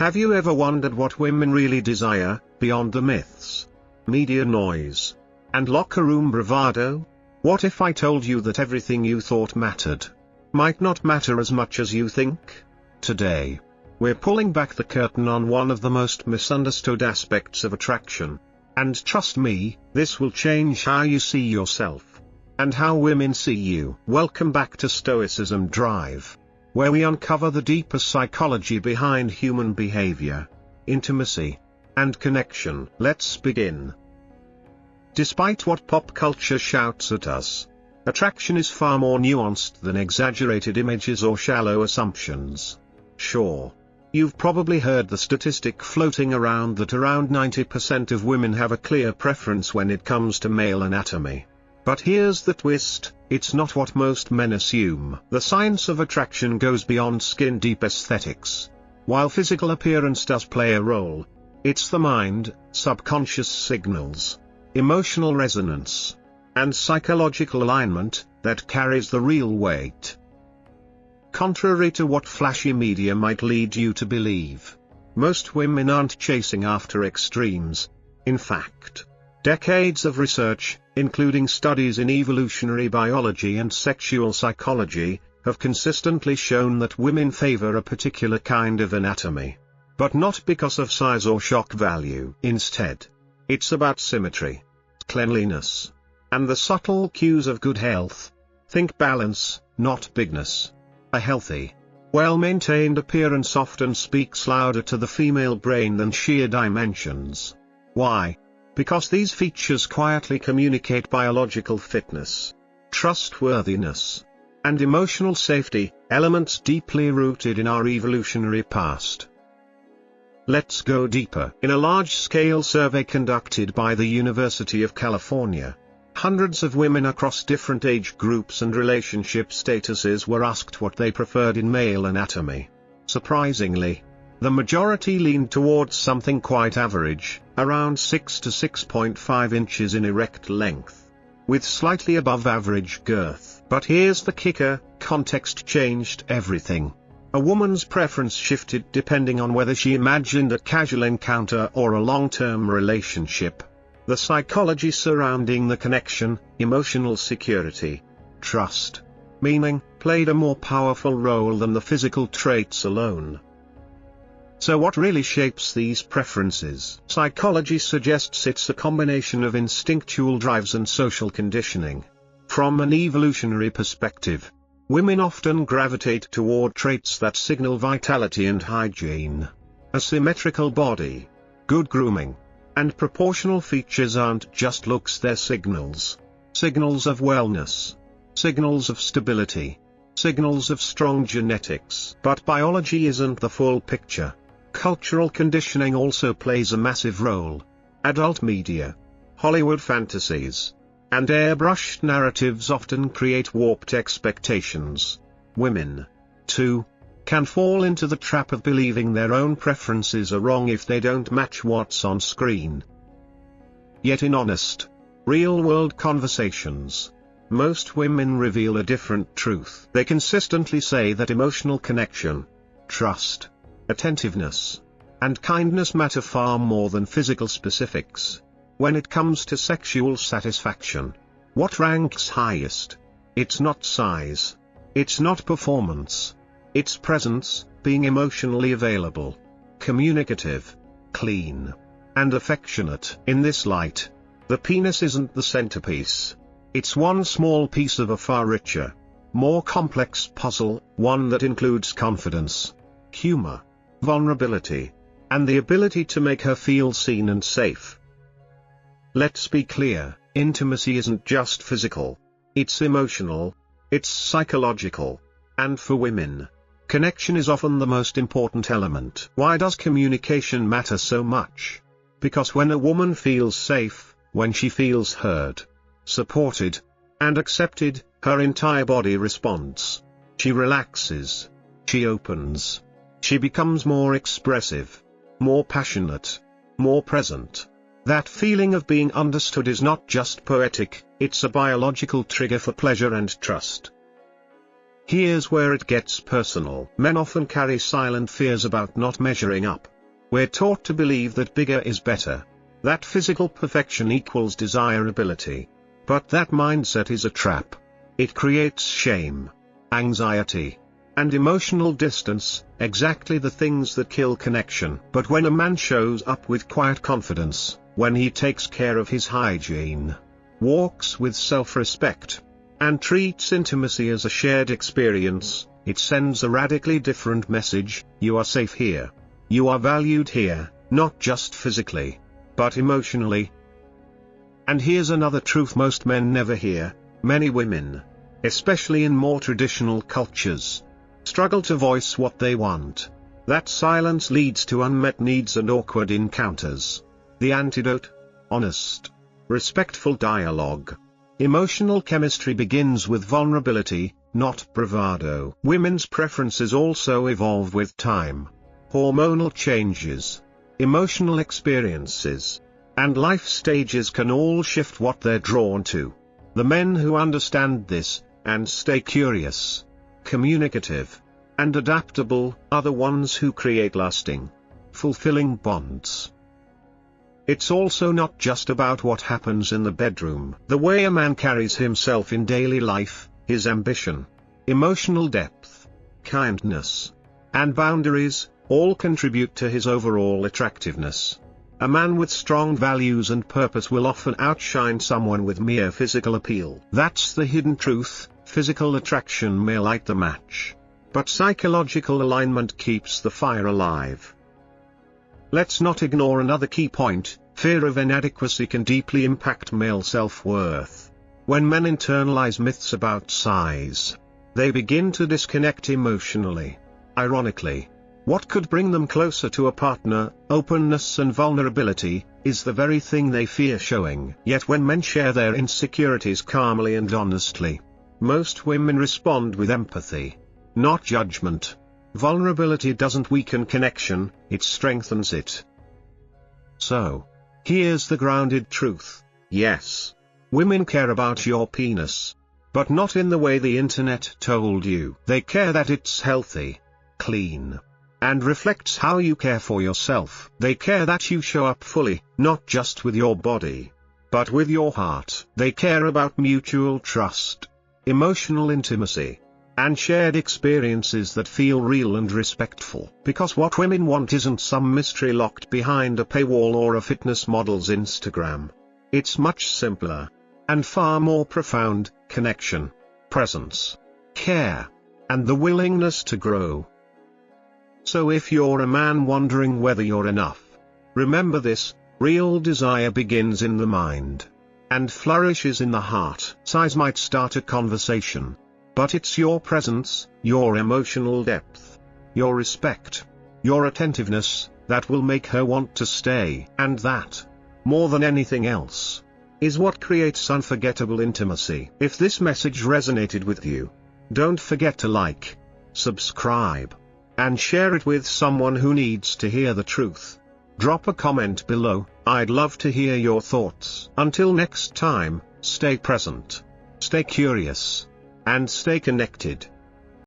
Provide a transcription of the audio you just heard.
Have you ever wondered what women really desire, beyond the myths, media noise, and locker room bravado? What if I told you that everything you thought mattered might not matter as much as you think? Today, we're pulling back the curtain on one of the most misunderstood aspects of attraction. And trust me, this will change how you see yourself, and how women see you. Welcome back to Stoicism Drive, where we uncover the deeper psychology behind human behavior, intimacy, and connection. Let's begin. Despite what pop culture shouts at us, attraction is far more nuanced than exaggerated images or shallow assumptions. Sure, you've probably heard the statistic floating around that around 90% of women have a clear preference when it comes to male anatomy. But here's the twist, it's not what most men assume. The science of attraction goes beyond skin-deep aesthetics. While physical appearance does play a role, it's the mind, subconscious signals, emotional resonance, and psychological alignment that carries the real weight. Contrary to what flashy media might lead you to believe, most women aren't chasing after extremes. In fact, decades of research, including studies in evolutionary biology and sexual psychology, have consistently shown that women favor a particular kind of anatomy. But not because of size or shock value. Instead, it's about symmetry, cleanliness, and the subtle cues of good health. Think balance, not bigness. A healthy, well-maintained appearance often speaks louder to the female brain than sheer dimensions. Why? Because these features quietly communicate biological fitness, trustworthiness, and emotional safety, elements deeply rooted in our evolutionary past. Let's go deeper. In a large-scale survey conducted by the University of California, hundreds of women across different age groups and relationship statuses were asked what they preferred in male anatomy. Surprisingly, the majority leaned towards something quite average, around 6 to 6.5 inches in erect length, with slightly above average girth. But here's the kicker, context changed everything. A woman's preference shifted depending on whether she imagined a casual encounter or a long-term relationship. The psychology surrounding the connection, emotional security, trust, meaning, played a more powerful role than the physical traits alone. So what really shapes these preferences? Psychology suggests it's a combination of instinctual drives and social conditioning. From an evolutionary perspective, women often gravitate toward traits that signal vitality and hygiene. A symmetrical body, good grooming, and proportional features aren't just looks, they're signals. Signals of wellness. Signals of stability. Signals of strong genetics. But biology isn't the full picture. Cultural conditioning also plays a massive role. Adult media, Hollywood fantasies, and airbrushed narratives often create warped expectations. Women, too, can fall into the trap of believing their own preferences are wrong if they don't match what's on screen. Yet in honest, real-world conversations, most women reveal a different truth. They consistently say that emotional connection, trust, attentiveness, and kindness matter far more than physical specifics. When it comes to sexual satisfaction, what ranks highest? It's not size. It's not performance. It's presence, being emotionally available, communicative, clean, and affectionate. In this light, the penis isn't the centerpiece. It's one small piece of a far richer, more complex puzzle, one that includes confidence, humor, vulnerability, and the ability to make her feel seen and safe. Let's be clear, intimacy isn't just physical. It's emotional, it's psychological, and for women, connection is often the most important element. Why does communication matter so much? Because when a woman feels safe, when she feels heard, supported, and accepted, her entire body responds. She relaxes. She opens. She becomes more expressive, more passionate, more present. That feeling of being understood is not just poetic, it's a biological trigger for pleasure and trust. Here's where it gets personal. Men often carry silent fears about not measuring up. We're taught to believe that bigger is better, that physical perfection equals desirability. But that mindset is a trap. It creates shame, anxiety, and emotional distance, exactly the things that kill connection. But when a man shows up with quiet confidence, when he takes care of his hygiene, walks with self-respect, and treats intimacy as a shared experience, it sends a radically different message: you are safe here. You are valued here, not just physically, but emotionally. And here's another truth most men never hear: many women, especially in more traditional cultures, struggle to voice what they want. That silence leads to unmet needs and awkward encounters. The antidote? Honest, respectful dialogue. Emotional chemistry begins with vulnerability, not bravado. Women's preferences also evolve with time. Hormonal changes, emotional experiences, and life stages can all shift what they're drawn to. The men who understand this, and stay curious, communicative, and adaptable, are the ones who create lasting, fulfilling bonds. It's also not just about what happens in the bedroom. The way a man carries himself in daily life, his ambition, emotional depth, kindness, and boundaries, all contribute to his overall attractiveness. A man with strong values and purpose will often outshine someone with mere physical appeal. That's the hidden truth. Physical attraction may light the match, but psychological alignment keeps the fire alive. Let's not ignore another key point: fear of inadequacy can deeply impact male self-worth. When men internalize myths about size, they begin to disconnect emotionally. Ironically, what could bring them closer to a partner, openness and vulnerability, is the very thing they fear showing. Yet when men share their insecurities calmly and honestly, most women respond with empathy, not judgment. Vulnerability doesn't weaken connection, it strengthens it. So, here's the grounded truth: yes, women care about your penis, but not in the way the internet told you. They care that it's healthy, clean, and reflects how you care for yourself. They care that you show up fully, not just with your body, but with your heart. They care about mutual trust, emotional intimacy, and shared experiences that feel real and respectful. Because what women want isn't some mystery locked behind a paywall or a fitness model's Instagram. It's much simpler, and far more profound: connection, presence, care, and the willingness to grow. So if you're a man wondering whether you're enough, remember this: real desire begins in the mind, and flourishes in the heart. Size might start a conversation, but it's your presence, your emotional depth, your respect, your attentiveness, that will make her want to stay. And that, more than anything else, is what creates unforgettable intimacy. If this message resonated with you, don't forget to like, subscribe, and share it with someone who needs to hear the truth. Drop a comment below, I'd love to hear your thoughts. Until next time, stay present, stay curious, and stay connected.